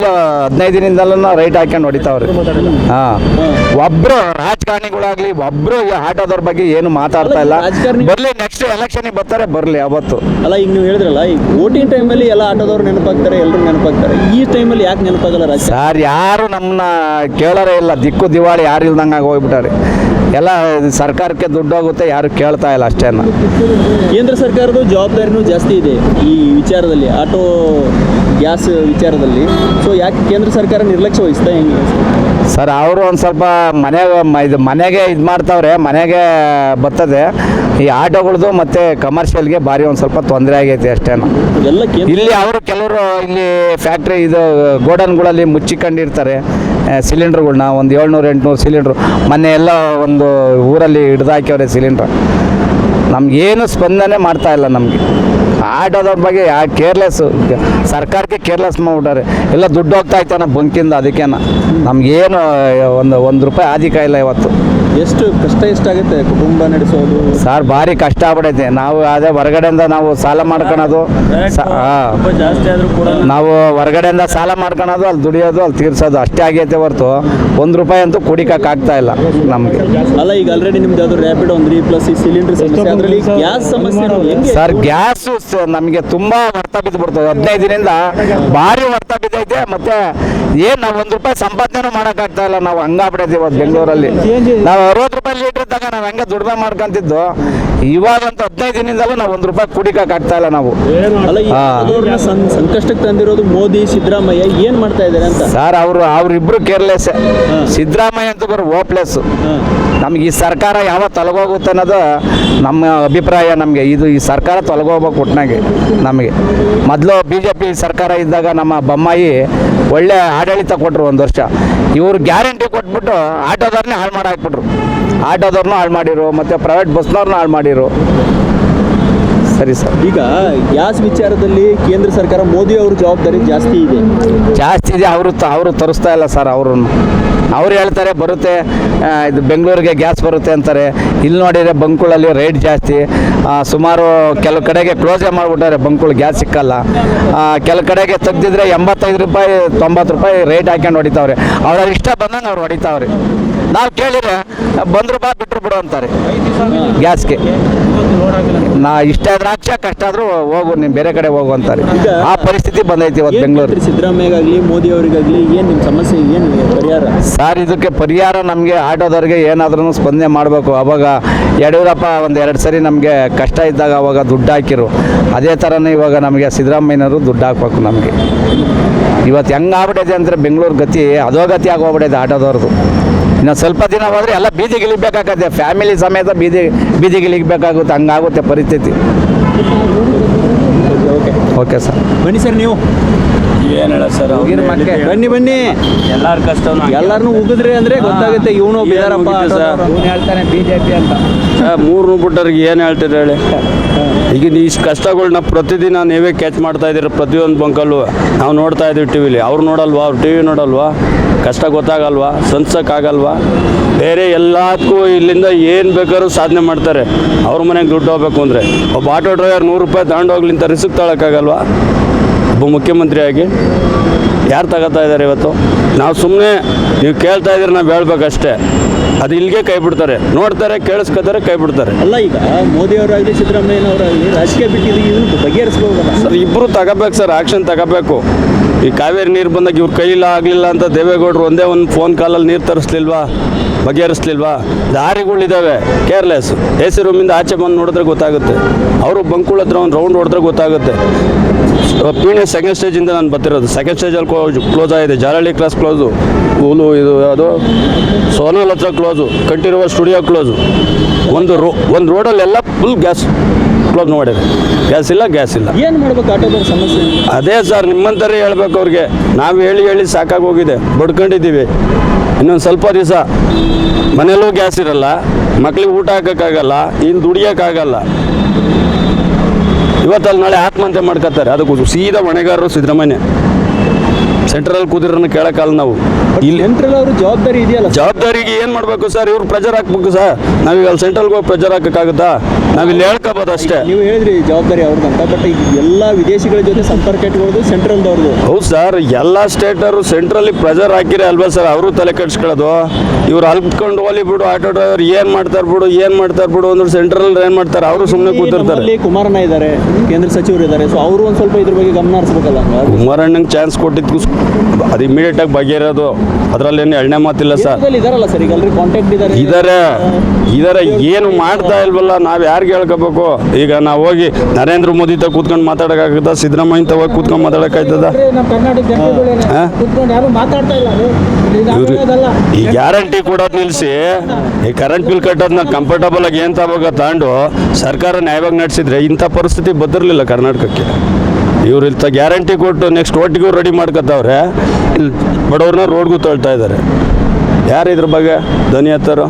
15 ದಿನದಿಂದಲೂ right ಹಾಕೊಂಡು ಹೊಡಿತಾವ್ರಿ. ಒಬ್ರು ರಾಜಕಾರಣಿಗಳಾಗ್ಲಿ ಒಬ್ರು ಈ ಆಟೋದವ್ರ ಬಗ್ಗೆ ಏನು ಮಾತಾಡ್ತಾ ಇಲ್ಲ. ಬರ್ಲಿ ನೆಕ್ಸ್ಟ್ ಎಲೆಕ್ಷನ್ ಬರ್ತಾರೆ, ಬರ್ಲಿ ಅವತ್ತು. ಅಲ್ಲ ಈಗ ನೀವು ಹೇಳಿದ್ರಲ್ಲ, ಈಗ ವೋಟಿಂಗ್ ಟೈಮಲ್ಲಿ ಎಲ್ಲ ಆಟೋದವ್ರು ನೆನಪಾಗ್ತಾರೆ, ಎಲ್ಲರೂ ನೆನಪಾಗ್ತಾರೆ. ಈ ಟೈಮಲ್ಲಿ ಯಾಕೆ ನೆನಪಾಗಲ್ಲ ಸರ್? ಯಾರು ನಮ್ಮನ್ನ ಕೇಳೋರೇ ಇಲ್ಲ. ದಿಕ್ಕು ದಿವಾಳಿ ಯಾರು ಇಲ್ದಂಗೆ ಹೋಗ್ಬಿಟ್ಟಾರೆ. ಎಲ್ಲ ಸರ್ಕಾರಕ್ಕೆ ದುಡ್ಡು ಹೋಗುತ್ತೆ, ಯಾರು ಕೇಳ್ತಾ ಇಲ್ಲ ಅಷ್ಟೇನ. ಕೇಂದ್ರ ಸರ್ಕಾರದ ಜವಾಬ್ದಾರಿನೂ ಜಾಸ್ತಿ ಇದೆ ಈ ವಿಚಾರದಲ್ಲಿ, ಆಟೋ ಗ್ಯಾಸ್ ವಿಚಾರದಲ್ಲಿ. ಸೊ ಯಾಕೆ ಕೇಂದ್ರ ಸರ್ಕಾರ ನಿರ್ಲಕ್ಷ್ಯ ವಹಿಸ್ತಾ ಹೆಂಗೆ ಸರ್? ಅವರು ಒಂದು ಸ್ವಲ್ಪ ಮನೆಗೆ ಇದು ಮಾಡ್ತಾವ್ರೆ, ಮನೆಗೆ ಬರ್ತದೆ. ಈ ಆಟೋಗಳದು ಮತ್ತು ಕಮರ್ಷಿಯಲ್ಗೆ ಭಾರಿ ಒಂದು ಸ್ವಲ್ಪ ತೊಂದರೆ ಆಗೈತೆ ಅಷ್ಟೇನು. ಎಲ್ಲ ಇಲ್ಲಿ ಅವರು ಕೆಲವರು ಇಲ್ಲಿ ಫ್ಯಾಕ್ಟ್ರಿ ಇದು ಗೋಡನ್ಗಳಲ್ಲಿ ಮುಚ್ಚಿಕೊಂಡಿರ್ತಾರೆ ಸಿಲಿಂಡ್ರುಗಳ್ನ. ಒಂದು 700-800 ಸಿಲಿಂಡ್ರು ಮೊನ್ನೆ ಎಲ್ಲ ಒಂದು ಊರಲ್ಲಿ ಹಿಡ್ದಾಕ್ಯವ್ರೆ ಸಿಲಿಂಡ್ರ್. ನಮಗೇನು ಸ್ಪಂದನೆ ಮಾಡ್ತಾ ಇಲ್ಲ. ನಮಗೆ ಆಟೋದವ್ರ ಬಗ್ಗೆ ಕೇರ್ಲೆಸ್ಸು, ಸರ್ಕಾರಕ್ಕೆ ಕೇರ್ಲೆಸ್ ಮಾಡ್ಬಿಟ್ಟಾರೆ. ಎಲ್ಲ ದುಡ್ಡು ಹೋಗ್ತಾ ಇತ್ತಾನ ಬಂಕಿಂದ, ಅದಕ್ಕೇನ ನಮಗೇನು ಒಂದು ರೂಪಾಯಿ ಆದಿಕ ಇಲ್ಲ ಇವತ್ತು. ಎಷ್ಟು ಕಷ್ಟ ಎಷ್ಟಾಗುತ್ತೆ ಕುಟುಂಬ ನಡೆಸೋದು? ಸರ್ ಭಾರಿ ಕಷ್ಟ ಆಗ್ಬಿಡೈತೆ. ನಾವು ಅದೇ ಹೊರಗಡೆಯಿಂದ ನಾವು ಸಾಲ ಮಾಡ್ಕೊಳೋದು, ನಾವು ಹೊರಗಡೆಯಿಂದ ಸಾಲ ಮಾಡ್ಕೊಳೋದು, ಅಲ್ಲಿ ದುಡಿಯೋದು, ಅಲ್ಲಿ ತೀರ್ಸೋದು ಅಷ್ಟೇ ಆಗೈತೆ ಹೊರತು 1 ರೂಪಾಯಿ ಅಂತೂ ಕುಡಿಕಾಗ್ತಾ ಇಲ್ಲ ನಮಗೆ. ಅಲ್ಲ ಈಗ ಆಲ್ರೆಡಿ ನಿಮ್ದು ಅದು ರ್ಯಾಪಿಡ್ 3+ ಸಿಲಿಂಡರ್ ಸಮಸ್ಯೆ, ಅದರಲ್ಲಿ ಗ್ಯಾಸ್ ಸಮಸ್ಯೆ. ಸರ್ ಗ್ಯಾಸು ನಮಗೆ ತುಂಬ ಹೊರ್ತ ಬಿದ್ದುಬಿಡ್ತದೆ. 15 ದಿನದಿಂದ ಭಾರಿ ಹೊರ್ತ ಬಿದ್ದೈತೆ. ಮತ್ತೆ ಏನು ನಾವು 1 ರೂಪಾಯಿ ಸಂಪಾದನೆ ಮಾಡೋಕ್ಕಾಗ್ತಾ ಇಲ್ಲ. ನಾವು ಹಂಗಾಗ್ಬಿಡೈತೆ ಇವತ್ತು ಬೆಂಗಳೂರಲ್ಲಿ. ನಾವು 60 ರೂಪಾಯಿ ಲೀಟ್ರ್ ಇದ್ದಾಗ ನಾವು ಹಂಗೆ ದುಡಿಮೆ ಮಾಡ್ಕೊಂತಿದ್ದು. ಇವಾಗಂತೂ 15 ದಿನದಿಂದಲೂ ನಾವು 1 ರೂಪಾಯಿ ಕುಡಿಕಾಗ್ತಾ ಇಲ್ಲ ನಾವು. ಸಂಕಷ್ಟಕ್ಕೆ ತಂದಿರೋದು ಮೋದಿ ಸಿದ್ದರಾಮಯ್ಯ ಏನು ಮಾಡ್ತಾ ಇದ್ದಾರೆ ಅಂತ ಸರ್? ಅವ್ರಿಬ್ರು ಕೇರ್ಲೆಸ್. ಸಿದ್ದರಾಮಯ್ಯ ಅಂತೂ ಬರೋ ಹೋಪ್ಲೆಸ್. ನಮ್ಗೆ ಈ ಸರ್ಕಾರ ಯಾವ ತೊಲಗೋಗುತ್ತೆ ಅನ್ನೋದು ನಮ್ಮ ಅಭಿಪ್ರಾಯ. ನಮಗೆ ಈ ಸರ್ಕಾರ ತೊಲಗೋಗ್ಬೇಕು ಒಟ್ಟಿನಾಗೆ. ನಮಗೆ ಮೊದಲು BJP ಸರ್ಕಾರ ಇದ್ದಾಗ ನಮ್ಮ ಬೊಮ್ಮಾಯಿ ಒಳ್ಳೆ ಆಡಳಿತ ಕೊಟ್ಟರು 1 ವರ್ಷ. ಇವರು ಗ್ಯಾರಂಟಿ ಕೊಟ್ಬಿಟ್ಟು ಆಟೋದವ್ರನ್ನೇ ಹಾಳು ಮಾಡಿ ಹಾಕ್ಬಿಟ್ರು. ಆಟೋದವ್ರನ್ನೂ ಹಾಳು ಮಾಡಿರು, ಮತ್ತು ಪ್ರೈವೇಟ್ ಬಸ್ನವ್ರನ್ನ ಹಾಳು ಮಾಡಿರು. ಸರಿ ಸರ್. ಈಗ ಗ್ಯಾಸ್ ವಿಚಾರದಲ್ಲಿ ಕೇಂದ್ರ ಸರ್ಕಾರ ಮೋದಿ ಅವ್ರ ಜವಾಬ್ದಾರಿ ಜಾಸ್ತಿ ಇದೆ. ಅವರು ತರಿಸ್ತಾ ಇಲ್ಲ ಸರ್. ಅವ್ರು ಹೇಳ್ತಾರೆ ಬರುತ್ತೆ, ಇದು ಬೆಂಗಳೂರಿಗೆ ಗ್ಯಾಸ್ ಬರುತ್ತೆ ಅಂತಾರೆ. ಇಲ್ಲಿ ನೋಡಿದರೆ ಬಂಕ್ಗಳಲ್ಲಿ ರೇಟ್ ಜಾಸ್ತಿ. ಸುಮಾರು ಕೆಲವು ಕಡೆಗೆ ಕ್ಲೋಸೇ ಮಾಡಿಬಿಟ್ಟಾರೆ ಬಂಕ್ಗಳು, ಗ್ಯಾಸ್ ಸಿಕ್ಕಲ್ಲ. ಕೆಲವು ಕಡೆಗೆ ತೆಗ್ದಿದ್ರೆ 85 ರೂಪಾಯಿ 90 ರೂಪಾಯಿ ರೇಟ್ ಹಾಕ್ಯಂಡು ಹೊಡಿತಾವ್ರೆ. ಅವ್ರ ಇಷ್ಟ ಬಂದಂಗೆ ಅವ್ರು ಹೊಡಿತಾವ್ರೆ. ನಾವು ಕೇಳಿದ್ರೆ 1 ರೂಪಾಯಿ ಬಿಟ್ಟರು ಬಿಡು ಅಂತಾರೆ ಗ್ಯಾಸ್ಗೆ. ಇಷ್ಟ ಆದ್ರೆ ಹಾಕ್ಸ, ಕಷ್ಟ ಆದ್ರೂ ಹೋಗು, ನೀವು ಬೇರೆ ಕಡೆ ಹೋಗು ಅಂತಾರೆ. ಆ ಪರಿಸ್ಥಿತಿ ಬಂದೈತಿ ಇವತ್ತು ಬೆಂಗಳೂರು. ಸಿದ್ದರಾಮಯ್ಯಗಾಗಲಿ ಮೋದಿ ಅವರಿಗಾಗಲಿ ಏನು ನಿಮ್ಮ ಸಮಸ್ಯೆ, ಏನು ಪರಿಹಾರ ಸರ್? ಇದಕ್ಕೆ ಪರಿಹಾರ ನಮಗೆ ಆಟೋದವ್ರಿಗೆ ಏನಾದ್ರೂ ಸ್ಪಂದನೆ ಮಾಡಬೇಕು. ಅವಾಗ ಯಡಿಯೂರಪ್ಪ 1-2 ಸರಿ ನಮಗೆ ಕಷ್ಟ ಇದ್ದಾಗ ಅವಾಗ ದುಡ್ಡು ಹಾಕಿರು. ಅದೇ ಥರನೇ ಇವಾಗ ನಮಗೆ ಸಿದ್ದರಾಮಯ್ಯನವರು ದುಡ್ಡು ಹಾಕ್ಬೇಕು ನಮಗೆ. ಇವತ್ತು ಹೆಂಗೆ ಆಗ್ಬಿಟ್ಟಿದೆ ಅಂದರೆ ಬೆಂಗಳೂರು ಗತಿ ಅಧೋಗತಿ ಆಗೋಗ್ಬಿಟ್ಟಿದೆ ಆಟೋದವ್ರದ್ದು. ಇನ್ನು ಸ್ವಲ್ಪ ದಿನ ಹೋದರೆ ಎಲ್ಲ ಬೀದಿಗೆ ಇಳಿಬೇಕಾಗತ್ತೆ, ಫ್ಯಾಮಿಲಿ ಸಮೇತ ಬೀದಿಗೆ ಇಳಿಬೇಕಾಗುತ್ತೆ. ಹಂಗಾಗುತ್ತೆ ಪರಿಸ್ಥಿತಿ. ಓಕೆ ಸರ್, ಬನ್ನಿ ಸರ್. ನೀವು ಏನು ಹೇಳ ಸರ್? ಬನ್ನಿ ಎಲ್ಲರ ಕಷ್ಟ ಎಲ್ಲರನ್ನೂ ಉಗಿದ್ರೆ ಅಂದರೆ ಗೊತ್ತಾಗುತ್ತೆ. ಇವನು ಬೇರಪ್ಪ ಹೇಳ್ತಾನೆ BJP ಅಂತ. 3 ಬಿಟ್ಟವ್ರಿಗೆ ಏನು ಹೇಳ್ತೀರಿ ಹೇಳಿ? ಈಗ ಇಷ್ಟು ಕಷ್ಟಗಳನ್ನ ಪ್ರತಿದಿನ ನೀವೇ ಕ್ಯಾಚ್ ಮಾಡ್ತಾ ಇದ್ದೀರಿ. ಪ್ರತಿಯೊಂದು ಬಂಕಲ್ಲೂ ನಾವು ನೋಡ್ತಾ ಇದ್ದೀವಿ ಟಿವಿಲಿ. ಅವ್ರು ನೋಡಲ್ವಾ? ಅವ್ರು ಟಿವಿ ನೋಡಲ್ವಾ? ಕಷ್ಟ ಗೊತ್ತಾಗಲ್ವಾ? ಸ್ವಂತಿಸೋಕ್ಕಾಗಲ್ವಾ? ಬೇರೆ ಎಲ್ಲದಕ್ಕೂ ಇಲ್ಲಿಂದ ಏನು ಬೇಕಾದ್ರೂ ಸಾಧನೆ ಮಾಡ್ತಾರೆ. ಅವ್ರ ಮನೆಗೆ ದುಡ್ಡು ಹೋಗ್ಬೇಕು ಅಂದರೆ ಒಬ್ಬ ಆಟೋ ಡ್ರೈವರ್ 100 ರೂಪಾಯಿ ತಗೊಂಡೋಗ್ಲಿಂತ ರಿಸ್ಕ್ ತಗೊಳಕ್ಕಾಗಲ್ವಾ? ಒಬ್ಬ ಮುಖ್ಯಮಂತ್ರಿಯಾಗಿ ಯಾರು ತಗೋತಾ ಇದ್ದಾರೆ ಇವತ್ತು? ನಾವು ಸುಮ್ಮನೆ ನೀವು ಕೇಳ್ತಾ ಇದ್ದೀರಿ, ನಾವು ಹೇಳ್ಬೇಕಷ್ಟೇ. ಅದು ಇಲ್ಲಿಗೆ ಕೈ ಬಿಡ್ತಾರೆ, ನೋಡ್ತಾರೆ, ಕೇಳಿಸ್ಕೊತಾರೆ, ಕೈ ಬಿಡ್ತಾರೆ. ಅಲ್ಲ ಈಗ ಮೋದಿ ಅವರಾಗಲಿ ಸಿದ್ದರಾಮಯ್ಯನವರಾಗಲಿ ರಾಜಕೀಯ ಬಿಟ್ಟಿದ್ದು ಇದನ್ನು ಬಗೆಹರಿಸ್ಬೋದಲ್ಲ ಸರ್? ಇಬ್ಬರು ತಗೋಬೇಕು ಸರ್, ಆ್ಯಕ್ಷನ್ ತಗೋಬೇಕು. ಈ ಕಾವೇರಿ ನೀರು ಬಂದಾಗ ಇವ್ರ ಕೈಲಿಲ್ಲ ಆಗಲಿಲ್ಲ ಅಂತ ದೇವೇಗೌಡರು ಒಂದೇ ಒಂದು ಫೋನ್ ಕಾಲಲ್ಲಿ ನೀರು ತರಿಸ್ಲಿಲ್ವಾ? ಬಗೆಹರಿಸ್ಲಿಲ್ವಾ? ದಾರಿಗಳಿದ್ದಾವೆ, ಕೇರ್ಲೆಸ್. AC ರೂಮಿಂದ ಆಚೆ ಬಂದು ನೋಡಿದ್ರೆ ಗೊತ್ತಾಗುತ್ತೆ. ಅವರು ಬಂಕುಳ ಹತ್ರ ಒಂದು ರೌಂಡ್ ಹೊಡೆದ್ರೆ ಗೊತ್ತಾಗುತ್ತೆ. ಪೀಣೆ ಸೆಕೆಂಡ್ ಸ್ಟೇಜಿಂದ ನಾನು ಬರ್ತಿರೋದು. ಸೆಕೆಂಡ್ ಸ್ಟೇಜಲ್ಲಿ ಕ್ಲೋಸ್ ಆಗಿದೆ. ಜಾಲಹಳ್ಳಿ ಕ್ರಾಸ್ ಕ್ಲೋಸು, ಇದು ಅದು ಸೋನಲ್ ಹತ್ರ ಕ್ಲೋಸು, ಕಂಠೀರವ ಸ್ಟುಡಿಯೋ ಕ್ಲೋಸು. ಒಂದು ರೋಡಲ್ಲೆಲ್ಲ ಫುಲ್ ಗ್ಯಾಸ್ ಕ್ಲೋಸ್ ಮಾಡಿದೆ. ಗ್ಯಾಸ್ ಇಲ್ಲ. ಏನು ಮಾಡ್ಬೇಕು ಆಟೋದವ್ರ ಸಮಸ್ಯೆ? ಅದೇ ಸರ್, ನಿಮ್ಮಂತಾರೆ ಹೇಳ್ಬೇಕು ಅವ್ರಿಗೆ. ನಾವು ಹೇಳಿ ಸಾಕಾಗೋಗಿದೆ, ಬಡ್ಕೊಂಡಿದ್ದೀವಿ. ಇನ್ನೊಂದು ಸ್ವಲ್ಪ ದಿವಸ ಮನೆಯಲ್ಲೂ ಗ್ಯಾಸ್ ಇರಲ್ಲ, ಮಕ್ಳಿಗೆ ಊಟ ಹಾಕೋಕ್ಕಾಗಲ್ಲ, ಇಲ್ಲಿ ದುಡಿಯೋಕ್ಕಾಗಲ್ಲ. ಇವತ್ತಲ್ಲಿ ನಾಳೆ ಆತ್ಮಹತ್ಯೆ ಮಾಡ್ಕೋತಾರೆ. ಅದಕ್ಕೂ ಸೀದಾ ಹೊಣೆಗಾರರು ಸಿದ್ದರಾಮಯ್ಯ. ಸೆಂಟ್ರಲ್ ಕೂದಿರೋನ್ನ ಕೇಳೋಕ್ಕಲ್ಲ ನಾವು ಇಲ್ಲಿ ಸೆಂಟ್ರಲ್ ಅವರು ಜವಾಬ್ದಾರಿ ಇದೆಯಲ್ಲ ಜವಾಬ್ದಾರಿಗೆ ಏನು ಮಾಡಬೇಕು ಸರ್, ಇವ್ರು ಪ್ರೆಜರ್ ಹಾಕ್ಬೇಕು ಸರ್. ನಾವೀಗ ಅಲ್ಲಿ ಸೆಂಟ್ರಲ್ಗೆ ಹೋಗಿ ಪ್ರೆಜರ್ ಹಾಕೋಕ್ಕಾಗುತ್ತಾ? ನಾವಿಲ್ಲಿ ಹೇಳ್ಕೋಬೋದು ಅಷ್ಟೇ. ನೀವು ಹೇಳಿದ್ರಿ ಜವಾಬ್ದಾರಿ ಅವ್ರದ್ದಂತ, ಬಟ್ ಈಗ ಎಲ್ಲ ವಿದೇಶಿಗಳ ಜೊತೆ ಸಂಪರ್ಕ ಇಟ್ಕೊಳ್ಳೋದು ಸೆಂಟ್ರಲ್ದವ್ರದ್ದು. ಹೌದು ಸರ್, ಎಲ್ಲ ಸ್ಟೇಟರು ಸೆಂಟ್ರಲ್ಲಿ ಪ್ರೆಜರ್ ಹಾಕಿರಿ ಅಲ್ವಾ ಸರ್, ಅವರು ತಲೆ ಕೆಡಿಸ್ಕೊಳ್ಳೋದು. ಇವ್ರು ಅಲ್ಕೊಂಡು ಹೋಲಿ ಬಿಡು, ಆಟೋ ಡ್ರೈವರ್ ಏನು ಮಾಡ್ತಾರೆ ಬಿಡು ಅಂದ್ರೆ ಸೆಂಟ್ರಲ್ ಏನು ಮಾಡ್ತಾರೆ, ಅವರು ಸುಮ್ಮನೆ ಕೂತಿರ್ತಾರೆ. ನಮ್ಮಲ್ಲಿ ಕುಮಾರಣ್ಣ ಇದ್ದಾರೆ, ಕೇಂದ್ರ ಸಚಿವರು ಇದ್ದಾರೆ, ಸೊ ಅವರು ಒಂದು ಸ್ವಲ್ಪ ಇದ್ರ ಬಗ್ಗೆ ಗಮನ ಹರಿಸ್ಬೇಕಲ್ಲ. ಕುಮಾರಣ್ಣಂಗೆ ಚಾನ್ಸ್ ಕೊಟ್ಟಿದ್ದು ಅದು ಇಮಿಡಿಯೇಟಾಗಿ ಬಗೆಯಿರೋದು, ಅದರಲ್ಲೇನು ಎಣ್ಣೆ ಮಾತಿಲ್ಲ ಸರ್. ಇದಾರಲ್ಲ ಸರ್, ಈಗ ಎಲ್ಲರೂ ಕಾಂಟ್ಯಾಕ್ಟ್ ಇದಾರೆ ಏನು ಮಾಡ್ತಾ ಇಲ್ವಲ್ಲ, ನಾವು ಯಾರಿಗೆ ಹೇಳ್ಕೋಬೇಕು? ಈಗ ನಾವು ಹೋಗಿ ನರೇಂದ್ರ ಮೋದಿ ತ ಕೂತ್ಕೊಂಡು ಮಾತಾಡೋಕ್ಕಾಗ್ತದ, ಸಿದ್ದರಾಮಯ್ಯ ತ ಹೋಗಿ ಕೂತ್ಕೊಂಡು ಮಾತಾಡೋಕ್ಕಾಗ್ತದ? ಈ ಗ್ಯಾರಂಟಿ ಕೊಡೋದು ನಿಲ್ಲಿಸಿ ಈ ಕರೆಂಟ್ ಬಿಲ್ ಕಟ್ಟೋದನ್ನ ಕಂಫರ್ಟಬಲ್ ಆಗಿ ಏನು ತಗೋಗ ತಗೊಂಡು ಸರ್ಕಾರ ನ್ಯಾಯವಾಗಿ ನಡೆಸಿದ್ರೆ ಇಂಥ ಪರಿಸ್ಥಿತಿ ಬಂದಿರಲಿಲ್ಲ ಕರ್ನಾಟಕಕ್ಕೆ. ಇವ್ರು ಇಂಥ ಗ್ಯಾರಂಟಿ ಕೊಟ್ಟು ನೆಕ್ಸ್ಟ್ ಓಟಿಗೂ ರೆಡಿ ಮಾಡ್ಕೊತಾವ್ರೆ, ಇಲ್ಲಿ ಬಡವ್ರನ್ನ ರೋಡ್ಗೂ ತಳ್ತಾ ಇದ್ದಾರೆ. ಯಾರು ಇದ್ರ ಬಗ್ಗೆ ಧ್ವನಿ ಎತ್ತರು?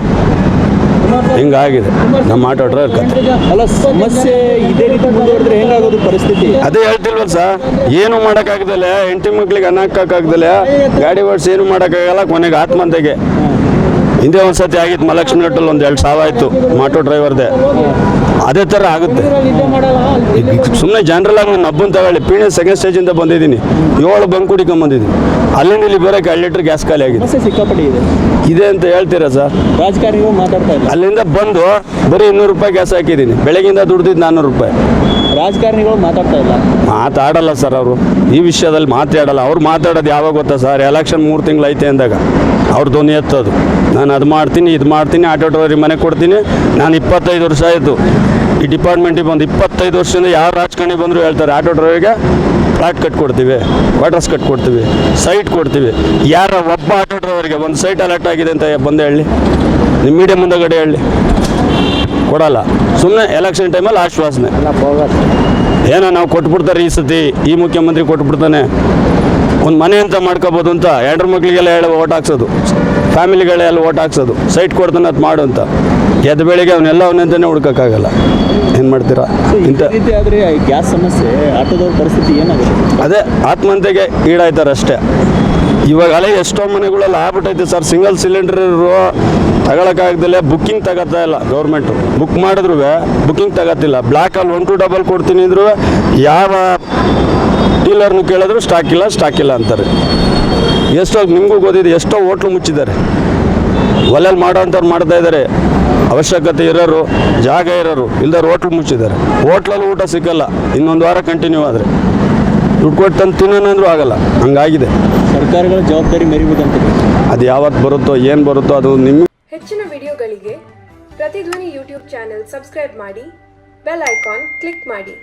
ಹಿಂಗಾಗಿದೆ ನಮ್ಮ ಆಟೋ ಡ್ರೈವರ್ ಕತೆ. ಅಲ್ಲ, ಸಮಸ್ಯೆ ಇದೇ ರೀತಿ ಮುಂದುವರೆದ್ರೆ ಹೆಂಗಾಗೋದು ಪರಿಸ್ಥಿತಿ? ಅದೇ ಹೇಳ್ತಿಲ್ವಲ್ಲ ಸರ್, ಏನು ಮಾಡೋಕ್ಕಾಗ್ದಲ್ಲ, ಹೆಂಡತಿ ಮಕ್ಳಿಗೆ ಅನ್ನ ಹಾಕೋಕ್ಕಾಗ್ದಲ್ಲ, ಗಾಡಿ ಓಡಿಸಿ ಏನು ಮಾಡೋಕ್ಕಾಗಲ್ಲ, ಕೊನೆಗೆ ಆತ್ಮಹತ್ಯೆಗೆ. ಹಿಂದೆ ಒಂದು ಸತಿ ಆಗಿತ್ತು ಮಹಾಲಕ್ಷ್ಮಿ ಘಟ್ಟಲ್ಲಿ, ಒಂದು 2 ಸಾವು ಆಯಿತು ಆಟೋ ಡ್ರೈವರ್ದೆ. ಅದೇ ಥರ ಆಗುತ್ತೆ. ಸುಮ್ಮನೆ ಜನರಲ್ ಆಗಿ ನಾನು ಹಬ್ಬನ ತಗೊಳ್ಳಿ, ಪೀಣೆ ಸೆಕೆಂಡ್ ಸ್ಟೇಜಿಂದ ಬಂದಿದ್ದೀನಿ, 7 ಬಂಕ್ ಕುಡಿಕೊಂಬಂದಿದ್ದೀನಿ. ಅಲ್ಲಿಂದ ಇಲ್ಲಿ ಬರೋಕ್ಕೆ 2 ಲೀಟ್ರ್ ಗ್ಯಾಸ್ ಖಾಲಿ ಆಗಿದೆ. ಸಿಕ್ಕಾಪಟ್ಟೆ ಇದೆ ಅಂತ ಹೇಳ್ತೀರಾ ಸರ್? ರಾಜಕಾರಣಿಗಳು ಮಾತಾಡ್ತಾ ಇಲ್ಲ. ಅಲ್ಲಿಂದ ಬಂದು ಬರೀ 200 ರೂಪಾಯಿ ಗ್ಯಾಸ್ ಹಾಕಿದ್ದೀನಿ, ಬೆಳಗಿಂದ ದುಡ್ದಿದ್ದು 400 ರೂಪಾಯಿ. ರಾಜಕಾರಣಿಗಳು ಮಾತಾಡ್ತಾ ಇಲ್ಲ, ಮಾತಾಡಲ್ಲ ಸರ್ ಅವರು ಈ ವಿಷಯದಲ್ಲಿ ಮಾತಾಡಲ್ಲ. ಅವ್ರು ಮಾತಾಡೋದು ಯಾವಾಗ ಗೊತ್ತಾ ಸರ್? ಎಲೆಕ್ಷನ್ 3 ತಿಂಗಳು ಐತೆ ಅಂದಾಗ ಅವ್ರ ಧ್ವನಿ ಎತ್ತೋದು, ನಾನು ಅದು ಮಾಡ್ತೀನಿ ಇದು ಮಾಡ್ತೀನಿ, ಆಟೋ ಡ್ರೈವರಿಗೆ ಮನೆ ಕೊಡ್ತೀನಿ. ನಾನು 25 ವರ್ಷ ಆಯಿತು ಈ ಡಿಪಾರ್ಟ್ಮೆಂಟಿಗೆ ಬಂದು, 25 ವರ್ಷದಿಂದ ಯಾವ ರಾಜಕಾರಣಿ ಬಂದರೂ ಹೇಳ್ತಾರೆ ಆಟೋ ಡ್ರೈವರಿಗೆ ಫ್ಲಾಟ್ ಕಟ್ಕೊಡ್ತೀವಿ, ಕ್ವಾರ್ಟರ್ಸ್ ಕಟ್ಕೊಡ್ತೀವಿ, ಸೈಟ್ ಕೊಡ್ತೀವಿ. ಯಾರ ಒಬ್ಬ ಆಟೋ ಡ್ರೈವರಿಗೆ ಒಂದು ಸೈಟ್ ಅಲರ್ಟ್ ಆಗಿದೆ ಅಂತ ಬಂದು ಹೇಳಿ, ನಿಮ್ಮ ಮೀಡಿಯಾ ಮುಂದಗಡೆ ಹೇಳಿ, ಕೊಡಲ್ಲ. ಸುಮ್ಮನೆ ಎಲೆಕ್ಷನ್ ಟೈಮಲ್ಲಿ ಆಶ್ವಾಸನೆ, ಏನೋ ನಾವು ಕೊಟ್ಬಿಡ್ತಾರೆ ಈ ಸತಿ, ಈ ಮುಖ್ಯಮಂತ್ರಿ ಕೊಟ್ಬಿಡ್ತಾನೆ, ಒಂದು ಮನೆ ಅಂತ ಮಾಡ್ಕೋಬೋದು ಅಂತ 2 ಮಕ್ಳಿಗೆಲ್ಲ ಹೇಳಿ ಓಟ್ ಹಾಕ್ಸೋದು, ಫ್ಯಾಮಿಲಿಗಳೆಲ್ಲ ಓಟ್ ಹಾಕ್ಸೋದು, ಸೈಟ್ ಕೊಡ್ತಾನೆ ಅದು ಮಾಡು ಅಂತ. ಗೆದ್ದ ಬೆಳಿಗ್ಗೆ ಅವನ್ನೆಲ್ಲ ಅವನಂತಾನೆ ಹುಡ್ಕೋಕ್ಕಾಗಲ್ಲ. ಏನು ಮಾಡ್ತೀರಾ? ಇಂಥ ರೀತಿ ಆದರೆ ಗ್ಯಾಸ್ ಸಮಸ್ಯೆ, ಆಟೋದವ್ರ ಪರಿಸ್ಥಿತಿ ಏನಾಗುತ್ತೆ? ಅದೇ ಆತ್ಮಹತ್ಯೆಗೆ ಈಡಾಯ್ತಾರೆ ಅಷ್ಟೇ. ಇವಾಗ ಅಲ್ಲೇ ಎಷ್ಟೋ ಮನೆಗಳೆಲ್ಲ ಆಗ್ಬಿಟ್ಟೈತೆ ಸರ್, ಸಿಂಗಲ್ ಸಿಲಿಂಡರ್ ತಗೊಳಕ್ಕಾಗ್ದಲ್ಲೇ ಬುಕ್ಕಿಂಗ್ ತಗೋತಾ ಇಲ್ಲ ಗೌರ್ಮೆಂಟು. ಬುಕ್ ಮಾಡಿದ್ರು ಬುಕ್ಕಿಂಗ್ ತಗೋತಿಲ್ಲ. ಬ್ಲ್ಯಾಕಲ್ಲಿ 1 to 2 ಕೊಡ್ತೀನಿ ಅಂದರು, ಯಾವ ಡೀಲರ್ನು ಕೇಳಿದ್ರು ಸ್ಟಾಕ್ ಇಲ್ಲ ಅಂತಾರೆ. ಎಷ್ಟೋ ನಿಮಗೂ ಗೊತ್ತಿದೆ, ಎಷ್ಟೋ ಹೋಟ್ಲು ಮುಚ್ಚಿದ್ದಾರೆ, ಒಲೆಯಲ್ಲಿ ಮಾಡೋಂಥವ್ರು ಮಾಡ್ತಾ ಇದ್ದಾರೆ. ಅವಶ್ಯಕತೆ ಇರೋರು, ಜಾಗ ಇರೋರು ಇಲ್ದಾರು ಹೋಟ್ಲು ಮುಚ್ಚಿದ್ದಾರೆ. ಹೋಟ್ಲಲ್ಲಿ ಊಟ ಸಿಕ್ಕಲ್ಲ, ಇನ್ನೊಂದು ವಾರ ಕಂಟಿನ್ಯೂ ಆದರೆ ದುಡ್ಡು ಕೊಟ್ಟು ತಂದು ತಿನ್ನೋಣಂದ್ರೂ ಆಗಲ್ಲ, ಹಂಗಾಗಿದೆ. ಸರ್ಕಾರಗಳ ಜವಾಬ್ದಾರಿ ಮೆರಿಬೇಕಂತ. ಅದು ಯಾವತ್ತು ಬರುತ್ತೋ ಏನು ಬರುತ್ತೋ ಅದು ನಿಮಗೆ. ಹೆಚ್ಚಿನ ವಿಡಿಯೋಗಳಿಗೆ ಪ್ರತಿಧ್ವನಿ ಯೂಟ್ಯೂಬ್ ಚಾನೆಲ್ ಸಬ್ಸ್ಕ್ರೈಬ್ ಮಾಡಿ, ಬೆಲ್ ಐಕಾನ್ ಕ್ಲಿಕ್ ಮಾಡಿ.